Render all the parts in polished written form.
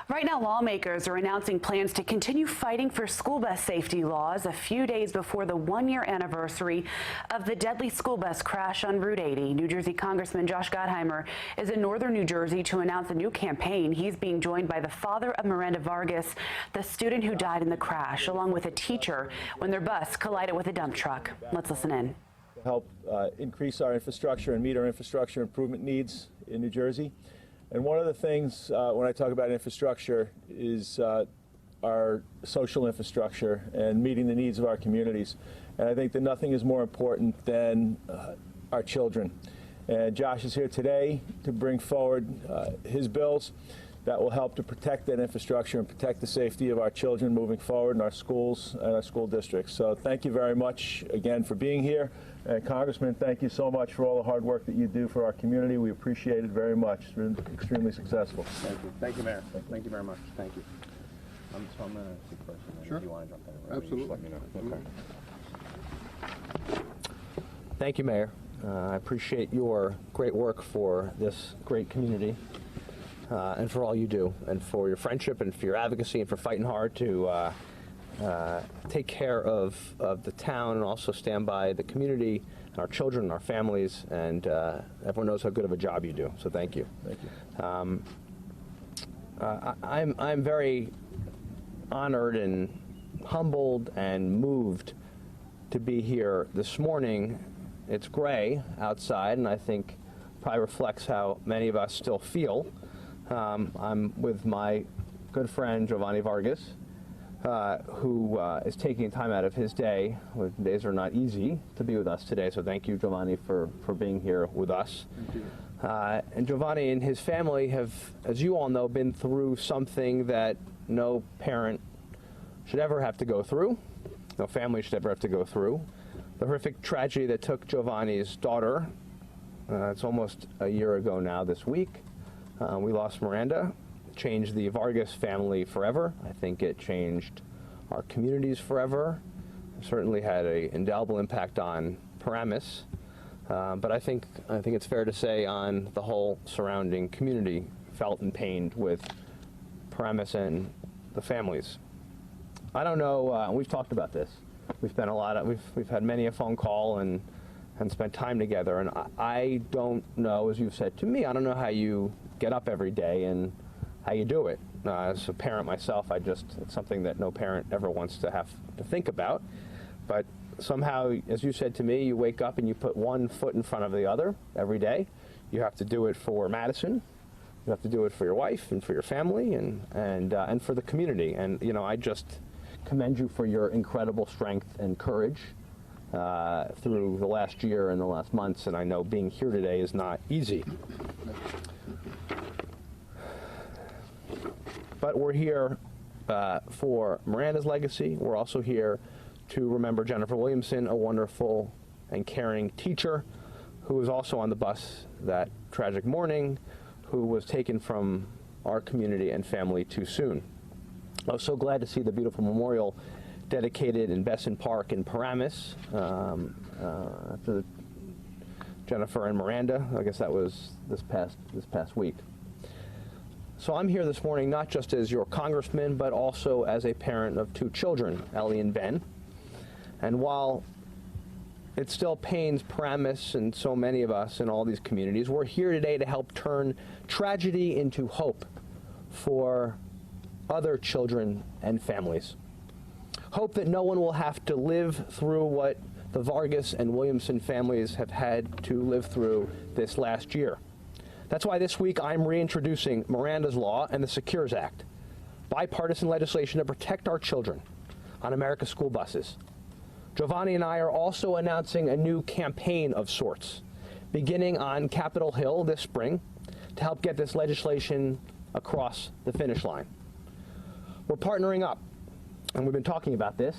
Right now, lawmakers are announcing plans to continue fighting for school bus safety laws a few days before the one-year anniversary of the deadly school bus crash on Route 80. New Jersey Congressman Josh Gottheimer is in northern New Jersey to announce a new campaign. He's being joined by the father of Miranda Vargas, the student who died in the crash, along with a teacher when their bus collided with a dump truck. Let's listen in. Help increase our infrastructure and meet our infrastructure improvement needs in New Jersey. And one of the things when I talk about infrastructure is our social infrastructure and meeting the needs of our communities. And I think that nothing is more important than our children. And Josh is here today to bring forward his bills that will help to protect that infrastructure and protect the safety of our children moving forward in our schools and our school districts. So thank you very much again for being here. And Congressman, thank you so much for all the hard work that you do for our community. We appreciate it very much. It's been extremely successful. Thank you. Thank you, Mayor. Thank you very much. Thank you. So I'm going to speak first. Sure. If you want to jump in. Absolutely. Just let me know. Okay. Thank you, Mayor. I appreciate your great work for this great community and for all you do, and for your friendship and for your advocacy and for fighting hard to take care of the town and also stand by the community and our children and our families, and everyone knows how good of a job you do, so thank you. Thank you. I'm very honored and humbled and moved to be here this morning. It's gray outside, and I think probably reflects how many of us still feel. I'm with my good friend Joevanny Vargas, who is taking time out of his day. Days are not easy to be with us today, so thank you, Joevanny, for being here with us. Thank you. And Joevanny and his family have, as you all know, been through something that no parent should ever have to go through, no family should ever have to go through. The horrific tragedy that took Giovanni's daughter, it's almost a year ago now this week. We lost Miranda. Changed the Vargas family forever. I think it changed our communities forever. It certainly had an indelible impact on Paramus, but I think it's fair to say on the whole surrounding community felt and pained with Paramus and the families. I don't know. We've talked about this. We've spent we've had many a phone call and spent time together. And I don't know, as you've said to me, I don't know how you get up every day and how you do it. As a parent myself, it's something that no parent ever wants to have to think about. But somehow, as you said to me, you wake up and you put one foot in front of the other every day. You have to do it for Madison. You have to do it for your wife and for your family and for the community. And you know, I just commend you for your incredible strength and courage through the last year and the last months. And I know being here today is not easy. But we're here for Miranda's legacy. We're also here to remember Jennifer Williamson, a wonderful and caring teacher who was also on the bus that tragic morning, who was taken from our community and family too soon. I was so glad to see the beautiful memorial dedicated in Besson Park in Paramus after Jennifer and Miranda. I guess that was this past week. So I'm here this morning not just as your congressman, but also as a parent of two children, Ellie and Ben. And while it still pains Paramus and so many of us in all these communities, we're here today to help turn tragedy into hope for other children and families. Hope that no one will have to live through what the Vargas and Williamson families have had to live through this last year. That's why this week I'm reintroducing Miranda's Law and the Secures Act, bipartisan legislation to protect our children on America's school buses. Joevanny and I are also announcing a new campaign of sorts, beginning on Capitol Hill this spring, to help get this legislation across the finish line. We're partnering up, and we've been talking about this.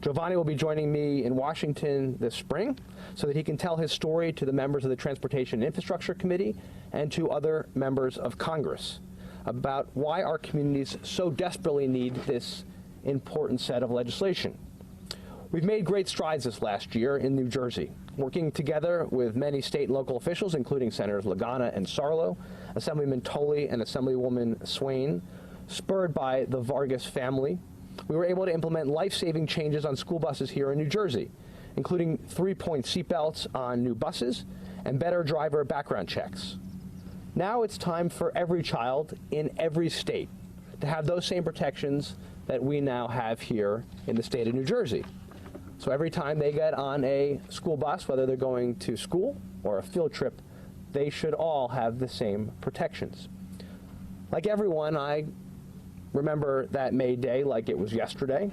Joevanny will be joining me in Washington this spring so that he can tell his story to the members of the Transportation and Infrastructure Committee and to other members of Congress about why our communities so desperately need this important set of legislation. We've made great strides this last year in New Jersey, working together with many state and local officials, including Senators Lagana and Sarlo, Assemblyman Tolley and Assemblywoman Swain, spurred by the Vargas family, we were able to implement life-saving changes on school buses here in New Jersey, including 3-point seatbelts on new buses and better driver background checks. Now it's time for every child in every state to have those same protections that we now have here in the state of New Jersey. So every time they get on a school bus, whether they're going to school or a field trip, they should all have the same protections. Like everyone, I remember that May Day like it was yesterday.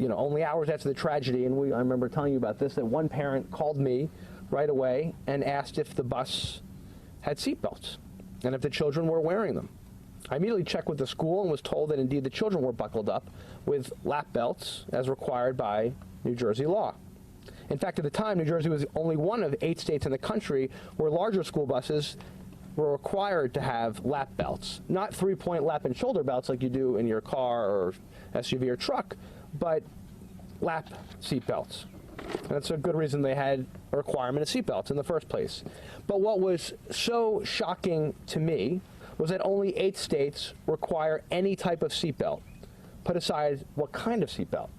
Only hours after the tragedy, and I remember telling you about this, that one parent called me right away and asked if the bus had seatbelts and if the children were wearing them. I immediately checked with the school and was told that indeed the children were buckled up with lap belts as required by New Jersey law. In fact, at the time, New Jersey was only one of 8 states in the country where larger school buses were required to have lap belts. Not 3-point lap and shoulder belts like you do in your car or SUV or truck, but lap seat belts. And that's a good reason they had a requirement of seat belts in the first place. But what was so shocking to me was that only 8 states require any type of seatbelt, put aside what kind of seatbelt,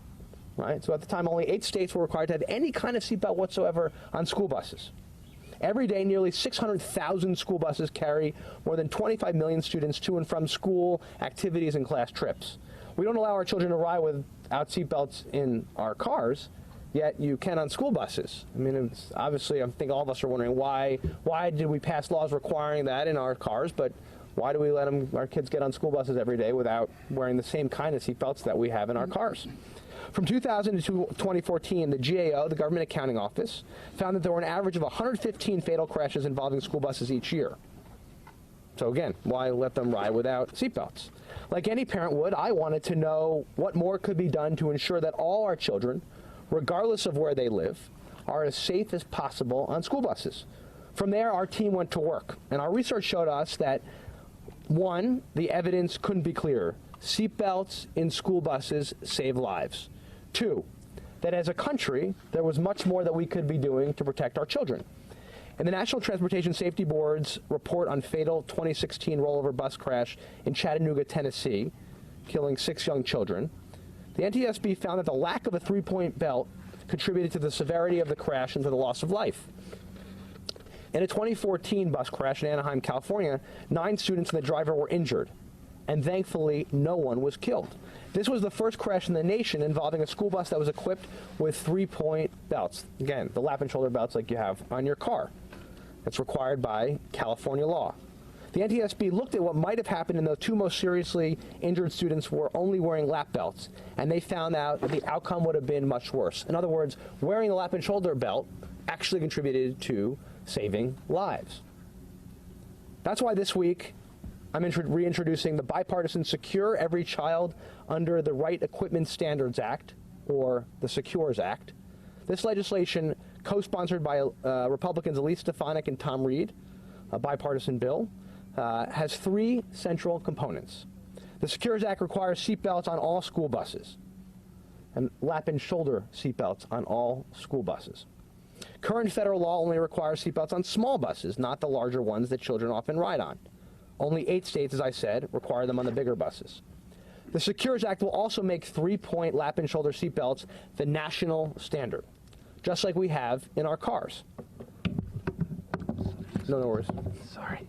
right? So at the time, only 8 states were required to have any kind of seatbelt whatsoever on school buses. Every day, nearly 600,000 school buses carry more than 25 million students to and from school, activities, and class trips. We don't allow our children to ride without seatbelts in our cars, yet you can on school buses. I mean, it's obviously, I think all of us are wondering why did we pass laws requiring that in our cars, but why do we let our kids get on school buses every day without wearing the same kind of seatbelts that we have in our cars? From 2000 to 2014, the GAO, the Government Accounting Office, found that there were an average of 115 fatal crashes involving school buses each year. So again, why let them ride without seatbelts? Like any parent would, I wanted to know what more could be done to ensure that all our children, regardless of where they live, are as safe as possible on school buses. From there, our team went to work, and our research showed us that 1, the evidence couldn't be clearer. Seatbelts in school buses save lives. 2, that as a country, there was much more that we could be doing to protect our children. In the National Transportation Safety Board's report on fatal 2016 rollover bus crash in Chattanooga, Tennessee, killing 6 young children, the NTSB found that the lack of a 3-point belt contributed to the severity of the crash and to the loss of life. In a 2014 bus crash in Anaheim, California, 9 students and the driver were injured, and thankfully no one was killed. This was the first crash in the nation involving a school bus that was equipped with 3-point belts. Again, the lap and shoulder belts like you have on your car. It's required by California law. The NTSB looked at what might have happened and the 2 most seriously injured students were only wearing lap belts, and they found out that the outcome would have been much worse. In other words, wearing a lap and shoulder belt actually contributed to saving lives. That's why this week I'm reintroducing the bipartisan Secure Every Child Under the Right Equipment Standards Act, or the SECURES Act. This legislation, co-sponsored by Republicans Elise Stefanik and Tom Reed, a bipartisan bill, has 3 central components. The SECURES Act requires seatbelts on all school buses and lap and shoulder seatbelts on all school buses. Current federal law only requires seatbelts on small buses, not the larger ones that children often ride on. Only 8 states, as I said, require them on the bigger buses. The SECURES Act will also make 3-point lap and shoulder seatbelts the national standard, just like we have in our cars. No worries. Sorry.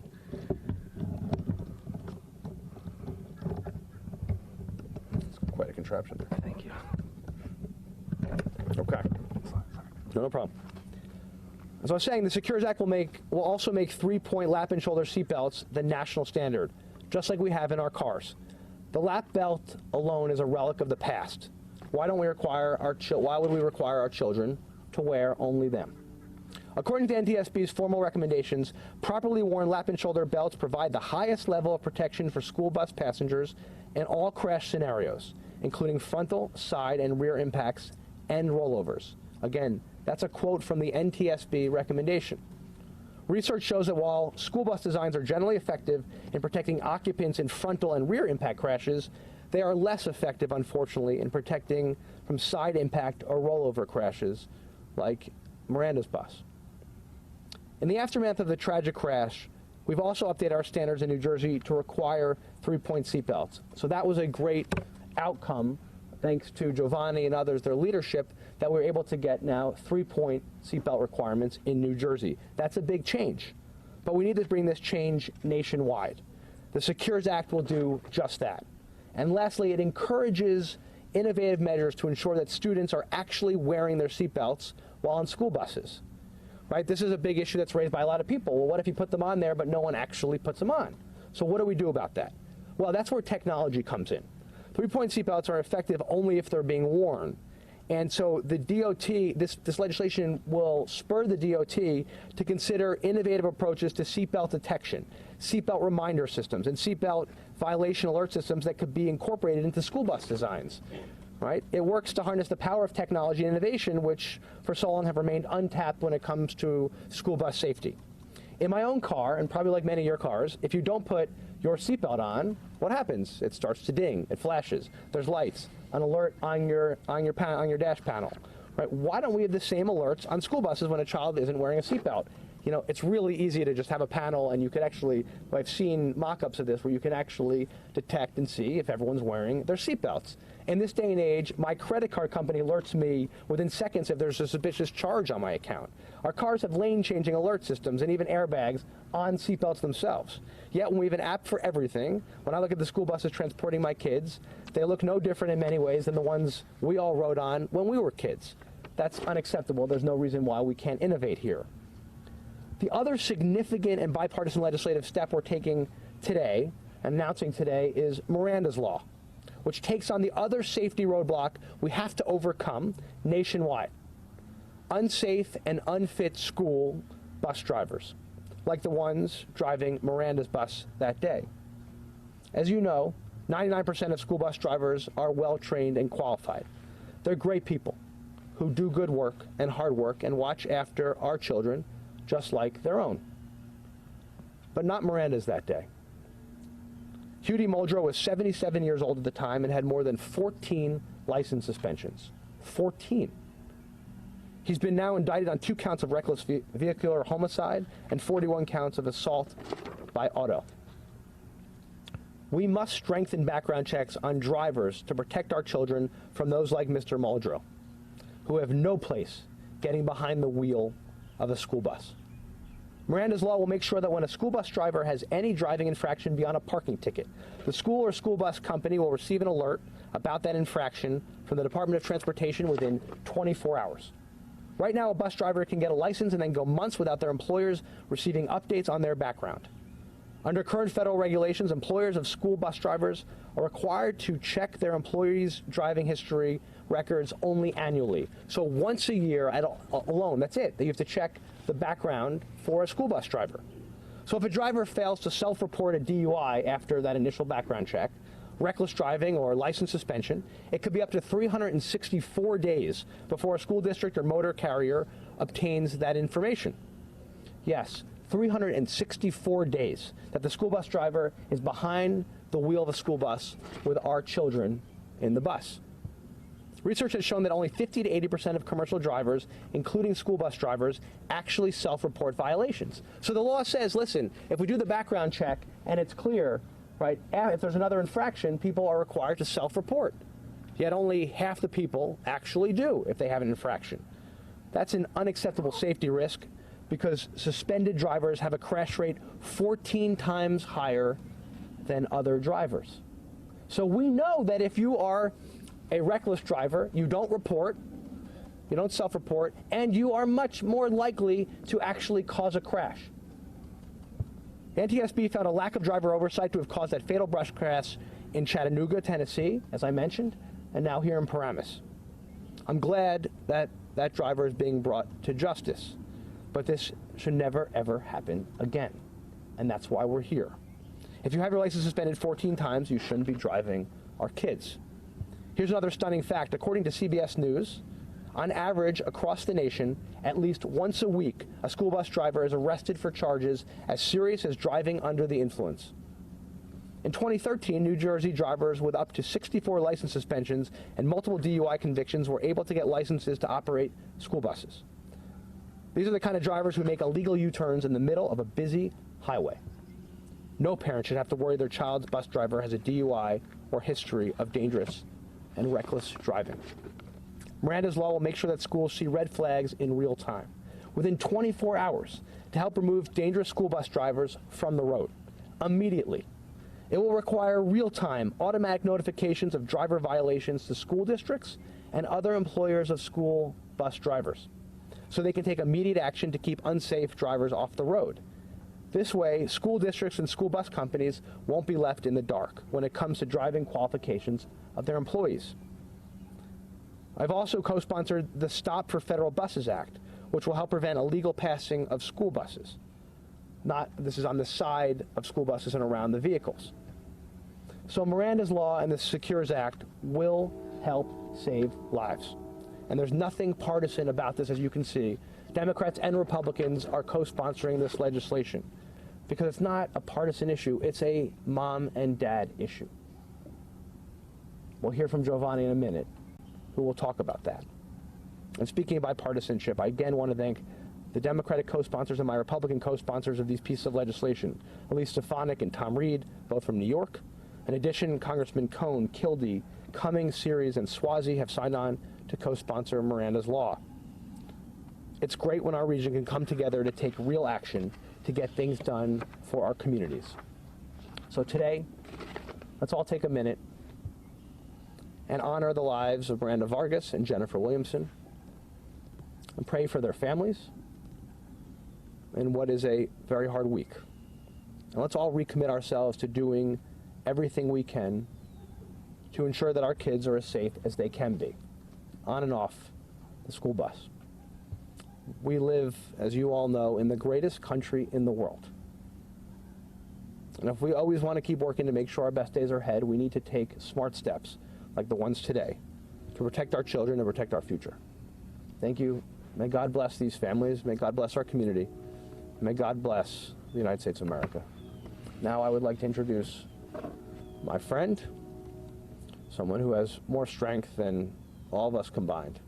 It's quite a contraption. Thank you. Okay. No problem. As I was saying, the SECURES Act will also make 3-point lap and shoulder seatbelts the national standard, just like we have in our cars. The lap belt alone is a relic of the past. Why would we require our children to wear only them? According to NTSB's formal recommendations, properly worn lap and shoulder belts provide the highest level of protection for school bus passengers in all crash scenarios, including frontal, side, and rear impacts and rollovers. Again, that's a quote from the NTSB recommendation. Research shows that while school bus designs are generally effective in protecting occupants in frontal and rear impact crashes, they are less effective, unfortunately, in protecting from side impact or rollover crashes like Miranda's bus. In the aftermath of the tragic crash, We've also updated our standards in New Jersey to require 3-point seatbelts. So that was a great outcome, thanks to Joevanny and others, their leadership, that we're able to get now 3-point seatbelt requirements in New Jersey. That's a big change, but we need to bring this change nationwide. The Secures Act will do just that. And lastly, it encourages innovative measures to ensure that students are actually wearing their seatbelts while on school buses. Right? This is a big issue that's raised by a lot of people. Well, what if you put them on there, but no one actually puts them on? So what do we do about that? Well, that's where technology comes in. 3-point seatbelts are effective only if they're being worn. And so the DOT, this legislation will spur the DOT to consider innovative approaches to seatbelt detection, seatbelt reminder systems, and seatbelt violation alert systems that could be incorporated into school bus designs. Right? It works to harness the power of technology and innovation, which for so long have remained untapped when it comes to school bus safety. In my own car, and probably like many of your cars, if you don't put your seatbelt on, what happens? It starts to ding, it flashes, there's lights, an alert on your dash panel. Right? Why don't we have the same alerts on school buses when a child isn't wearing a seatbelt? You know, it's really easy to just have a panel, and you could actually, I've seen mock-ups of this where you can actually detect and see if everyone's wearing their seatbelts. In this day and age, my credit card company alerts me within seconds if there's a suspicious charge on my account. Our cars have lane-changing alert systems and even airbags on seatbelts themselves. Yet when we have an app for everything, when I look at the school buses transporting my kids, they look no different in many ways than the ones we all rode on when we were kids. That's unacceptable. There's no reason why we can't innovate here. The other significant and bipartisan legislative step we're taking today, announcing today, is Miranda's Law, which takes on the other safety roadblock we have to overcome nationwide: unsafe and unfit school bus drivers, like the ones driving Miranda's bus that day. As you know, 99% of school bus drivers are well-trained and qualified. They're great people who do good work and hard work and watch after our children just like their own. But not Miranda's that day. Judy Muldrow was 77 years old at the time and had more than 14 license suspensions. 14. He's been now indicted on 2 counts of reckless vehicular homicide and 41 counts of assault by auto. We must strengthen background checks on drivers to protect our children from those like Mr. Muldrow, who have no place getting behind the wheel of a school bus. Miranda's Law will make sure that when a school bus driver has any driving infraction beyond a parking ticket, the school or school bus company will receive an alert about that infraction from the Department of Transportation within 24 hours. Right now, a bus driver can get a license and then go months without their employers receiving updates on their background. Under current federal regulations, employers of school bus drivers are required to check their employees' driving history records only annually. So once a year alone, that's it. You have to check the background for a school bus driver. So if a driver fails to self-report a DUI after that initial background check, reckless driving or license suspension, it could be up to 364 days before a school district or motor carrier obtains that information. Yes, 364 days that the school bus driver is behind the wheel of a school bus with our children in the bus. Research has shown that only 50 to 80% of commercial drivers, including school bus drivers, actually self-report violations. So the law says, listen, if we do the background check and it's clear, right, if there's another infraction, people are required to self-report. Yet only half the people actually do if they have an infraction. That's an unacceptable safety risk because suspended drivers have a crash rate 14 times higher than other drivers. So we know that if you are a reckless driver, you don't report, you don't self-report, and you are much more likely to actually cause a crash. NTSB found a lack of driver oversight to have caused that fatal brush crash in Chattanooga, Tennessee, as I mentioned, and now here in Paramus. I'm glad that that driver is being brought to justice, but this should never, ever happen again, and that's why we're here. If you have your license suspended 14 times, you shouldn't be driving our kids. Here's another stunning fact. According to CBS News, on average across the nation, at least once a week, a school bus driver is arrested for charges as serious as driving under the influence. In 2013, New Jersey drivers with up to 64 license suspensions and multiple DUI convictions were able to get licenses to operate school buses. These are the kind of drivers who make illegal U-turns in the middle of a busy highway. No parent should have to worry their child's bus driver has a DUI or history of dangerous and reckless driving. Miranda's Law will make sure that schools see red flags in real time, within 24 hours, to help remove dangerous school bus drivers from the road, immediately. It will require real-time automatic notifications of driver violations to school districts and other employers of school bus drivers, so they can take immediate action to keep unsafe drivers off the road. This way, school districts and school bus companies won't be left in the dark when it comes to driving qualifications of their employees. I've also co-sponsored the Stop for Federal Buses Act, which will help prevent illegal passing of school buses. This is on the side of school buses and around the vehicles. So Miranda's Law and the Secures Act will help save lives. And there's nothing partisan about this, as you can see. Democrats and Republicans are co-sponsoring this legislation because it's not a partisan issue, it's a mom and dad issue. We'll hear from Joevanny in a minute, who will talk about that. And speaking of bipartisanship, I again want to thank the Democratic co-sponsors and my Republican co-sponsors of these pieces of legislation, Elise Stefanik and Tom Reed, both from New York. In addition, Congressman Cohn, Kildee, Cummings, Series, and Swazi have signed on to co-sponsor Miranda's Law. It's great when our region can come together to take real action to get things done for our communities. So today, let's all take a minute and honor the lives of Miranda Vargas and Jennifer Williamson and pray for their families in what is a very hard week. And let's all recommit ourselves to doing everything we can to ensure that our kids are as safe as they can be, on and off the school bus. We live, as you all know, in the greatest country in the world. And if we always want to keep working to make sure our best days are ahead, we need to take smart steps, like the ones today, to protect our children and protect our future. Thank you. May God bless these families. May God bless our community. May God bless the United States of America. Now I would like to introduce my friend, someone who has more strength than all of us combined,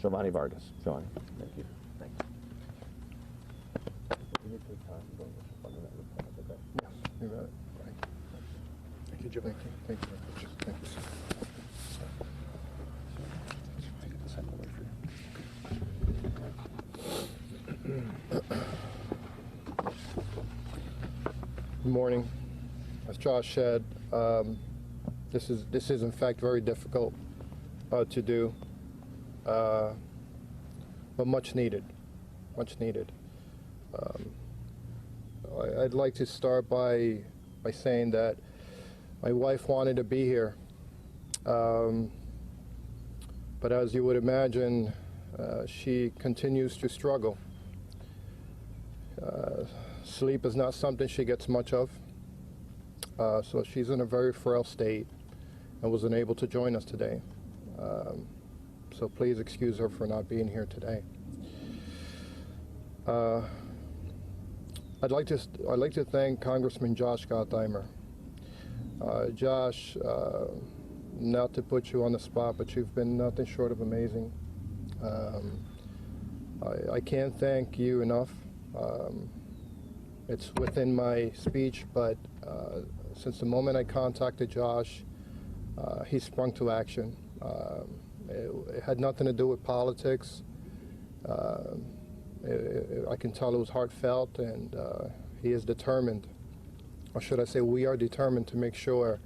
Joevanny Vargas. Joevanny. Thank you. Thank you. You got it. Thank you, Joe. Thank you. Thank you very much. Thank you, sir. Good morning. As Josh said, this is in fact very difficult to do, but much needed. Much needed. I'd like to start by saying that my wife wanted to be here, but as you would imagine, she continues to struggle. Sleep is not something she gets much of, so she's in a very frail state and was unable to join us today. So please excuse her for not being here today. I'd like to thank Congressman Josh Gottheimer. Josh, not to put you on the spot, but you've been nothing short of amazing. I can't thank you enough. It's within my speech, but since the moment I contacted Josh, he sprung to action. It had nothing to do with politics. I can tell it was heartfelt, and he is determined, or should I say we are determined to make sure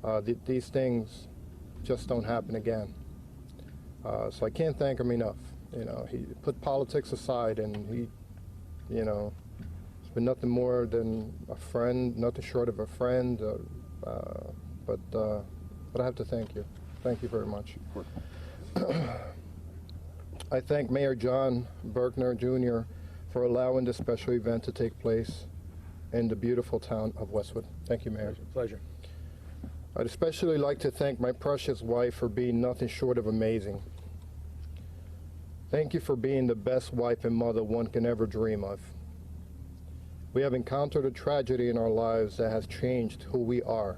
that these things just don't happen again. So I can't thank him enough. You know, he put politics aside, and he, you know, it's been nothing more than a friend, nothing short of a friend, but I have to thank you. Thank you very much. I thank Mayor John Berkner Jr. for allowing this special event to take place in the beautiful town of Westwood. Thank you, Mayor. Pleasure. I'd especially like to thank my precious wife for being nothing short of amazing. Thank you for being the best wife and mother one can ever dream of. We have encountered a tragedy in our lives that has changed who we are.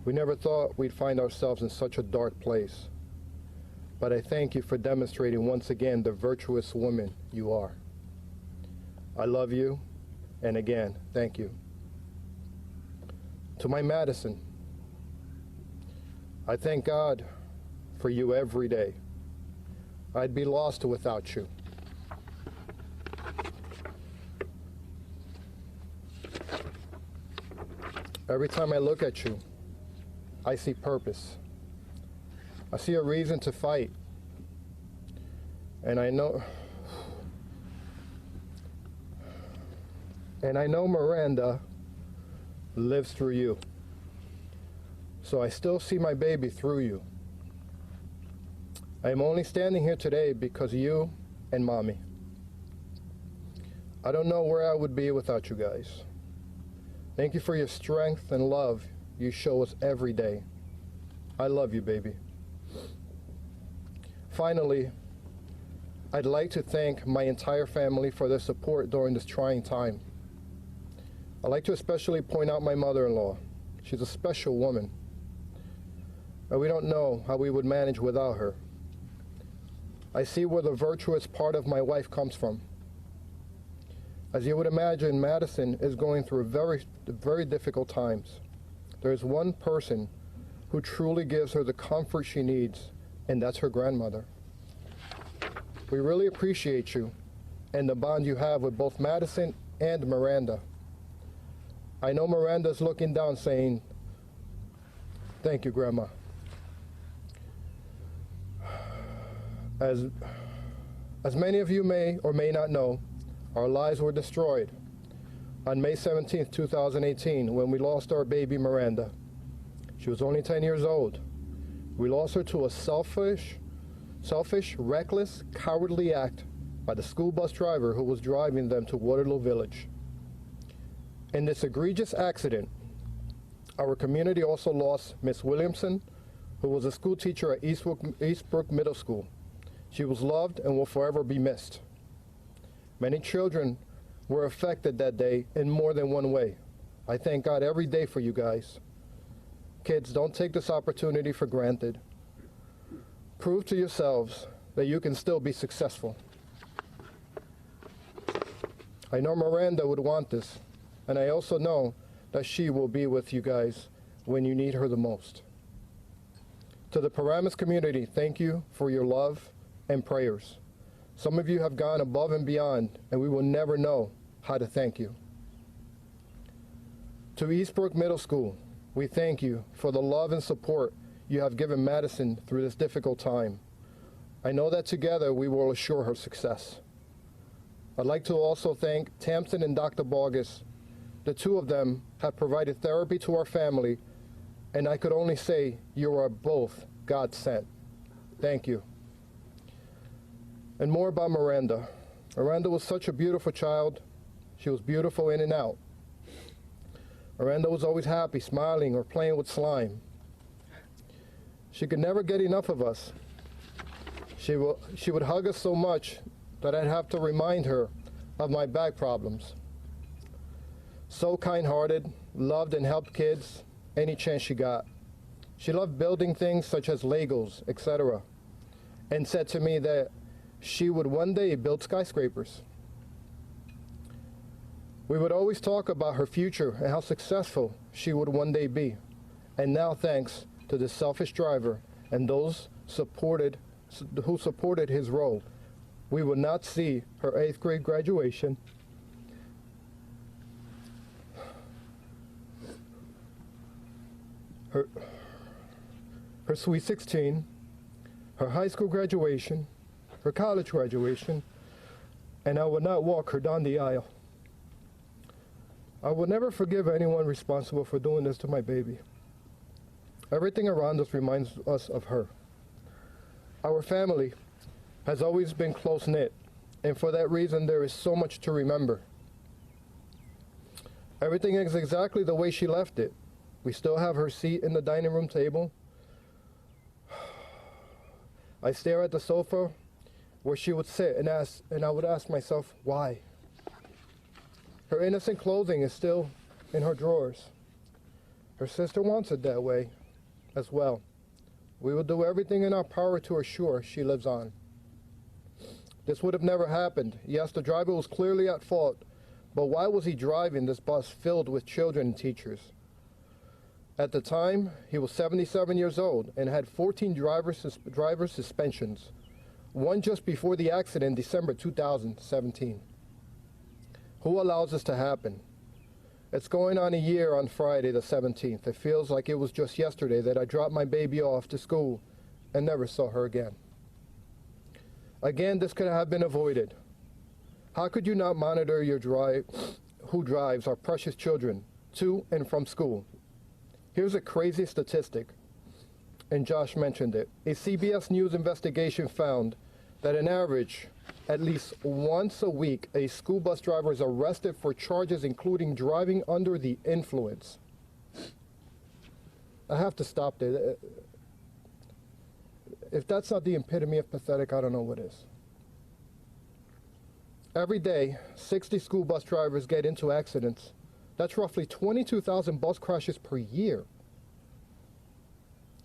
We never thought we'd find ourselves in such a dark place. But I thank you for demonstrating once again the virtuous woman you are. I love you, And again, thank you. To my Madison, I thank God for you every day. I'd be lost without you. Every time I look at you, I see purpose. I see a reason to fight. And I know Miranda lives through you. So I still see my baby through you. I am only standing here today because of you and Mommy. I don't know where I would be without you guys. Thank you for your strength and love you show us every day. I love you, baby. Finally, I'd like to thank my entire family for their support during this trying time. I'd like to especially point out my mother-in-law. She's a special woman, and we don't know how we would manage without her. I see where the virtuous part of my wife comes from. As you would imagine, Madison is going through very difficult times. There is one person who truly gives her the comfort she needs, and that's her grandmother. We really appreciate you and the bond you have with both Madison and Miranda. I know Miranda's looking down saying, thank you, Grandma. As many of you may or may not know, our lives were destroyed on May 17th, 2018, when we lost our baby Miranda. She was only 10 years old. We lost her to a selfish, reckless, cowardly act by the school bus driver who was driving them to Waterloo Village. In this egregious accident, our community also lost Miss Williamson, who was a school teacher at Eastbrook Middle School. She was loved and will forever be missed. Many children were affected that day in more than one way. I thank God every day for you guys. Kids, don't take this opportunity for granted. Prove to yourselves that you can still be successful. I know Miranda would want this, and I also know that she will be with you guys when you need her the most. To the Paramus community, thank you for your love and prayers. Some of you have gone above and beyond, and we will never know how to thank you. To Eastbrook Middle School, we thank you for the love and support you have given Madison through this difficult time. I know that together we will assure her success. I'd like to also thank Tamsin and Dr. Vargas. The two of them have provided therapy to our family, and I could only say you are both God sent. Thank you. And more about Miranda. Miranda was such a beautiful child. She was beautiful in and out. Miranda was always happy, smiling, or playing with slime. She could never get enough of us. She would hug us so much that I'd have to remind her of my back problems. So kind-hearted, loved and helped kids any chance she got. She loved building things such as Legos, etc., and said to me that she would one day build skyscrapers. We would always talk about her future and how successful she would one day be. And now, thanks to the selfish driver and those who supported his role, we will not see her 8th grade graduation, her Sweet 16, her high school graduation, her college graduation, and I will not walk her down the aisle. I will never forgive anyone responsible for doing this to my baby. Everything around us reminds us of her. Our family has always been close-knit, and for that reason there is so much to remember. Everything is exactly the way she left it. We still have her seat in the dining room table. I stare at the sofa where she would sit and I would ask myself, why? Her innocent clothing is still in her drawers. Her sister wants it that way as well. We will do everything in our power to assure she lives on. This would have never happened. Yes, the driver was clearly at fault, But why was he driving this bus filled with children and teachers? At the time, he was 77 years old and had 14 driver suspensions, one just before the accident in December 2017. Who allows this to happen? It's going on a year on Friday the 17th. It feels like it was just yesterday that I dropped my baby off to school and never saw her again. Again, this could have been avoided. How could you not monitor your who drives our precious children to and from school? Here's a crazy statistic, and Josh mentioned it. A CBS News investigation found that on average, at least once a week, a school bus driver is arrested for charges including driving under the influence. I have to stop there. If that's not the epitome of pathetic, I don't know what is. Every day, 60 school bus drivers get into accidents. That's roughly 22,000 bus crashes per year.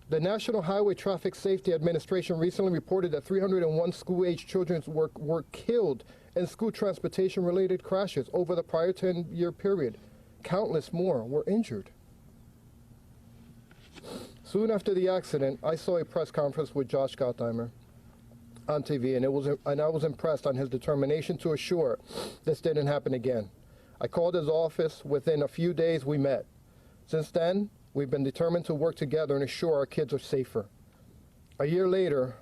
The National Highway Traffic Safety Administration recently reported that 301 school-aged children were killed in school transportation-related crashes over the prior 10-year period. Countless more were injured. Soon after the accident, I saw a press conference with Josh Gottheimer on TV, and I was impressed on his determination to assure this didn't happen again. I called his office. Within a few days, we met. Since then, we've been determined to work together and assure our kids are safer. A year later,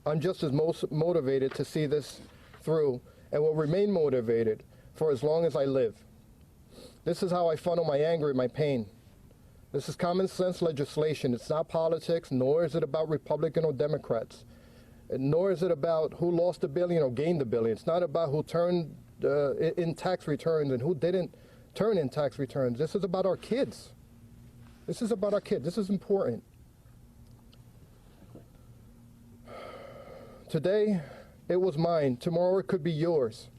I'm just as motivated to see this through and will remain motivated for as long as I live. This is how I funnel my anger and my pain. This is common sense legislation. It's not politics, nor is it about Republican or Democrats, nor is it about who lost $1 billion or gained $1 billion. It's not about who turned in tax returns and who didn't turn in tax returns. This is about our kids. This is about our kids. This is important. Today, it was mine. Tomorrow, it could be yours.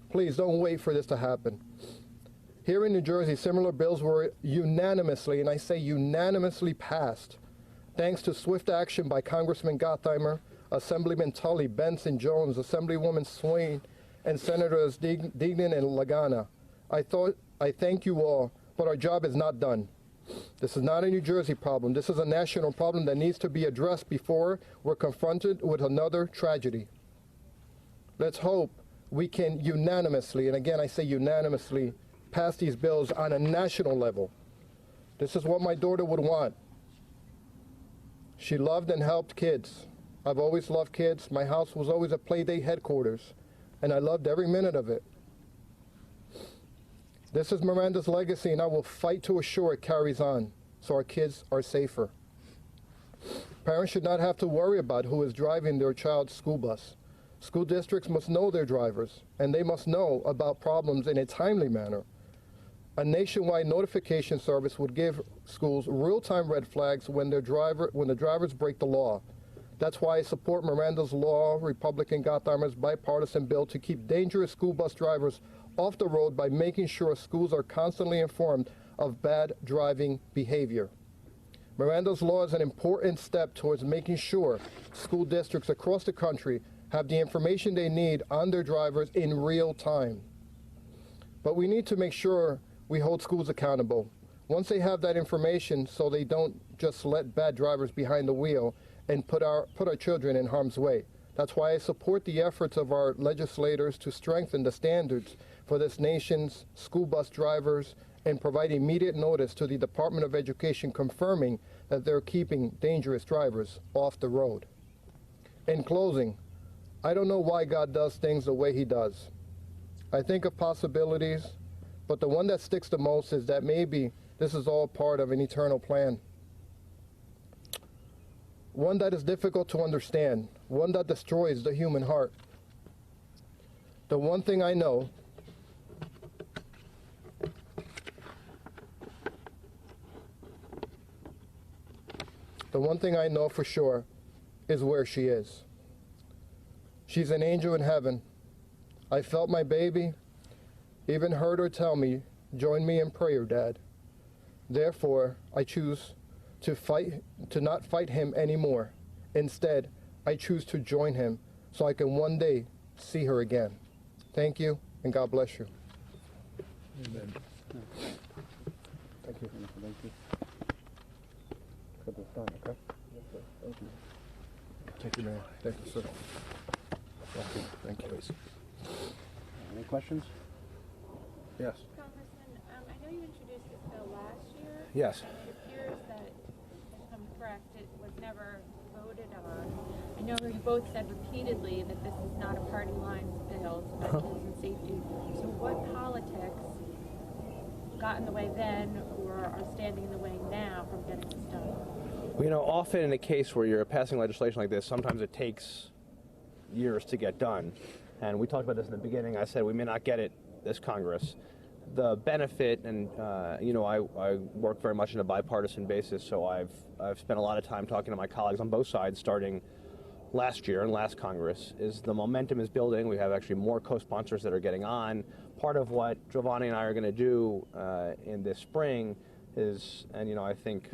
Please don't wait for this to happen. Here in New Jersey, similar bills were unanimously, and I say unanimously, passed, thanks to swift action by Congressman Gottheimer, Assemblyman Tully, Benson, Jones, Assemblywoman Swain, and Senators Dignan and Lagana. I thank you all, but our job is not done. This is not a New Jersey problem. This is a national problem that needs to be addressed before we're confronted with another tragedy. Let's hope we can unanimously, and again I say unanimously, pass these bills on a national level. This is what my daughter would want. She loved and helped kids. I've always loved kids. My house was always a playdate headquarters, and I loved every minute of it. This is Miranda's legacy, and I will fight to assure it carries on so our kids are safer. Parents should not have to worry about who is driving their child's school bus. School districts must know their drivers, and they must know about problems in a timely manner. A nationwide notification service would give schools real-time red flags when the drivers break the law. That's why I support Miranda's Law, Republican Gottheimer's bipartisan bill to keep dangerous school bus drivers off the road by making sure schools are constantly informed of bad driving behavior. Miranda's Law is an important step towards making sure school districts across the country have the information they need on their drivers in real time. But we need to make sure we hold schools accountable. Once they have that information, so they don't just let bad drivers behind the wheel and put our children in harm's way. That's why I support the efforts of our legislators to strengthen the standards for this nation's school bus drivers and provide immediate notice to the Department of Education confirming that they're keeping dangerous drivers off the road. In closing, I don't know why God does things the way he does. I think of possibilities, but the one that sticks the most is that maybe this is all part of an eternal plan. One that is difficult to understand, one that destroys the human heart. The one thing I know for sure is where she is. She's an angel in heaven. I felt my baby, even heard her tell me, "Join me in prayer, Dad." Therefore, I choose to not fight him anymore. Instead, I choose to join him so I can one day see her again. Thank you, and God bless you. Amen. Thank you. Thank you. Cut this down, okay? Yes, sir. Thank you. Thank you, man. Thank you, sir. Thank you. Thank you. Any questions? Yes. Congressman, I know you introduced this bill last year. Yes. And it appears that, if I'm correct, it was never voted on. I know you both said repeatedly that this is not a party lines bill, it's about kids and safety. So what politics got in the way then or are standing in the way now from getting this done? Well, you know, often in a case where you're passing legislation like this, sometimes it takes years to get done. And we talked about this in the beginning. I said we may not get it this Congress. The benefit, and you know, I work very much on a bipartisan basis, so I've spent a lot of time talking to my colleagues on both sides, starting last year and last Congress, is the momentum is building. We have actually more co-sponsors that are getting on. Part of what Joevanny and I are going to do in this spring is, and you know, I think,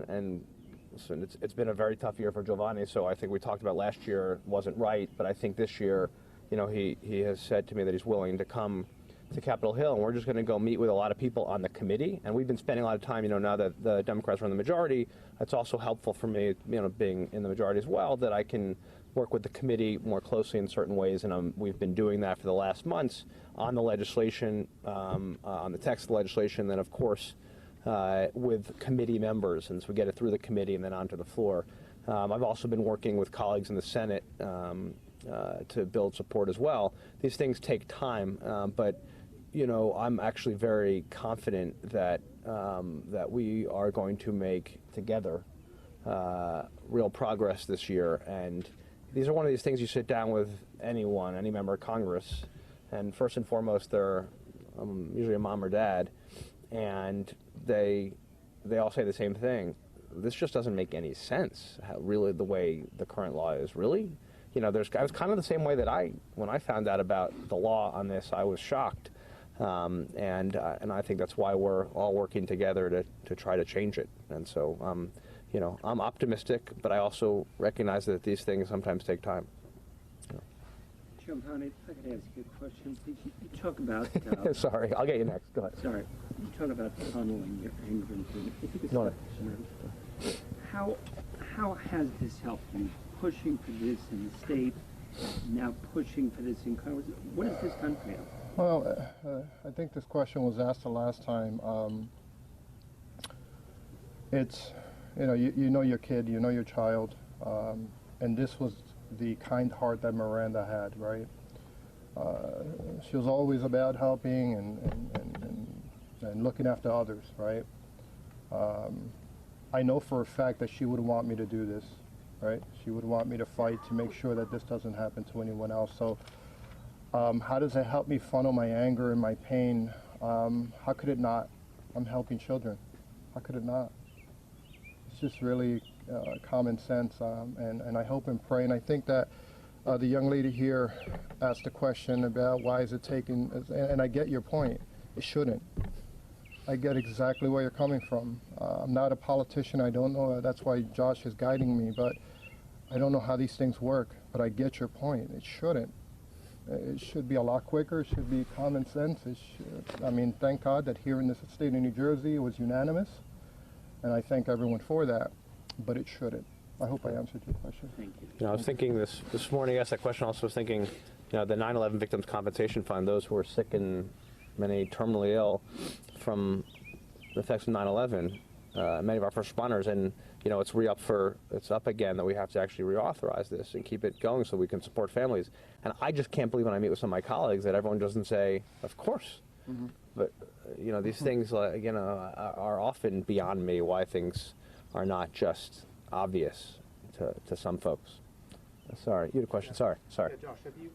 and listen, it's been a very tough year for Joevanny, so I think we talked about last year wasn't right, but I think this year, you know, he has said to me that he's willing to come to Capitol Hill, and we're just going to go meet with a lot of people on the committee. And we've been spending a lot of time, you know, now that the Democrats are in the majority, it's also helpful for me, you know, being in the majority as well, that I can work with the committee more closely in certain ways. And we've been doing that for the last months on the legislation, on the text of the legislation, then of course with committee members, and so we get it through the committee and then onto the floor. I've also been working with colleagues in the Senate to build support as well. These things take time, but you know, I'm actually very confident that that we are going to make together real progress this year. And these are one of these things you sit down with anyone, any member of Congress, and first and foremost, they're usually a mom or dad, and they all say the same thing. This just doesn't make any sense. Really, the way the current law is, really. You know, I was kind of the same way that when I found out about the law on this, I was shocked. And I think that's why we're all working together to try to change it. And so, you know, I'm optimistic, but I also recognize that these things sometimes take time. Giovanni, if I could ask you a question, please. You talk about... Sorry, I'll get you next. Go ahead. Sorry. You talk about funneling your anger into... If you could No, stop. How has this helped you? Pushing for this in the state, now pushing for this in Congress. What has this done for you? Well, I think this question was asked the last time. It's, you know your kid, you know your child, and this was the kind heart that Miranda had, right? She was always about helping and looking after others, right? I know for a fact that she would want me to do this, right? She would want me to fight to make sure that this doesn't happen to anyone else. So how does it help me funnel my anger and my pain? How could it not? I'm helping children. How could it not? It's just really common sense, and I hope and pray. And I think that the young lady here asked a question about why is it taking, and I get your point. It shouldn't. I get exactly where you're coming from. I'm not a politician. I don't know. That's why Josh is guiding me, but I don't know how these things work. But I get your point. It shouldn't. It should be a lot quicker. It should be common sense. I mean, thank God that here in the state of New Jersey it was unanimous, and I thank everyone for that. But it shouldn't. I hope I answered your question. Thank you. You know, I was thinking this morning, I asked that question, I also was thinking, you know, the 9/11 Victims Compensation Fund, those who are sick and many terminally ill from the effects of 9/11, many of our first responders, and you know, it's up again that we have to actually reauthorize this and keep it going so we can support families. And I just can't believe when I meet with some of my colleagues that everyone doesn't say, of course. Mm-hmm. But you know, these things, you know, are often beyond me why things are not just obvious to some folks. Sorry, you had a question. Sorry. Yeah, Josh, have you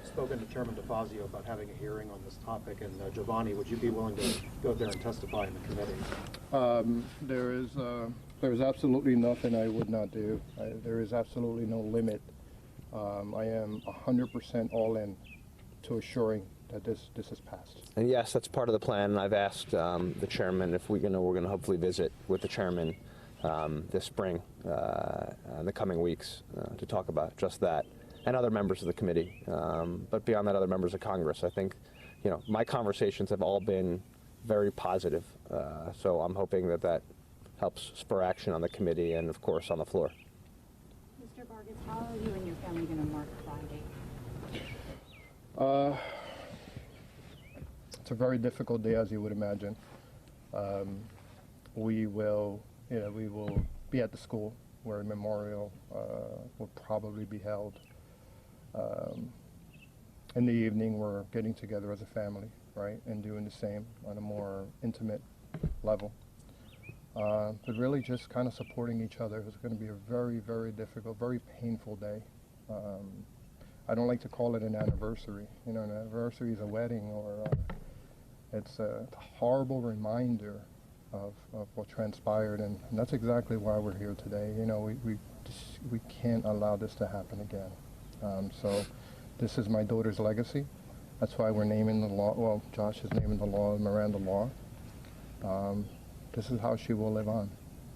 spoken to Chairman DeFazio about having a hearing on this topic? And Joevanny, would you be willing to go there and testify in the committee? There's absolutely nothing I would not do. There is absolutely no limit. I am 100% all in to assuring that this is passed. And yes, that's part of the plan. And I've asked the chairman if we're going to hopefully visit with the chairman this spring, in the coming weeks, to talk about just that. and other members of the committee. But beyond that, other members of Congress. I think, my conversations have all been very positive. So I'm hoping that helps spur action on the committee and, of course, on the floor. Mr. Vargas, how are you and your family going to mark Friday? It's a very difficult day, as you would imagine. We will be at the school where a memorial will probably be held. In the evening, we're getting together as a family, right, and doing the same on a more intimate level. But really just kind of supporting each other. It's going to be a very, very difficult, very painful day. I don't like to call it an anniversary. An anniversary is a wedding, or it's a horrible reminder of what transpired, and that's exactly why we're here today. We can't allow this to happen again. So this is my daughter's legacy. That's why we're naming the law. Well, Josh is naming the law Miranda Law. This is how she will live on.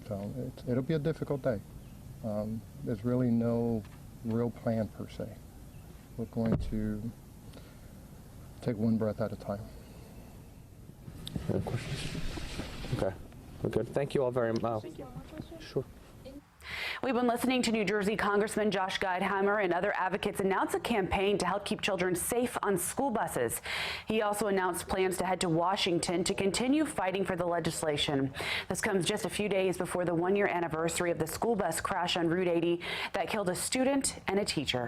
So it'll be a difficult day. There's really no real plan per se. We're going to take one breath at a time. Any questions? Okay, we're good. Thank you all very much. Sure. We've been listening to New Jersey Congressman Josh Gottheimer and other advocates announce a campaign to help keep children safe on school buses. He also announced plans to head to Washington to continue fighting for the legislation. This comes just a few days before the one-year anniversary of the school bus crash on Route 80 that killed a student and a teacher.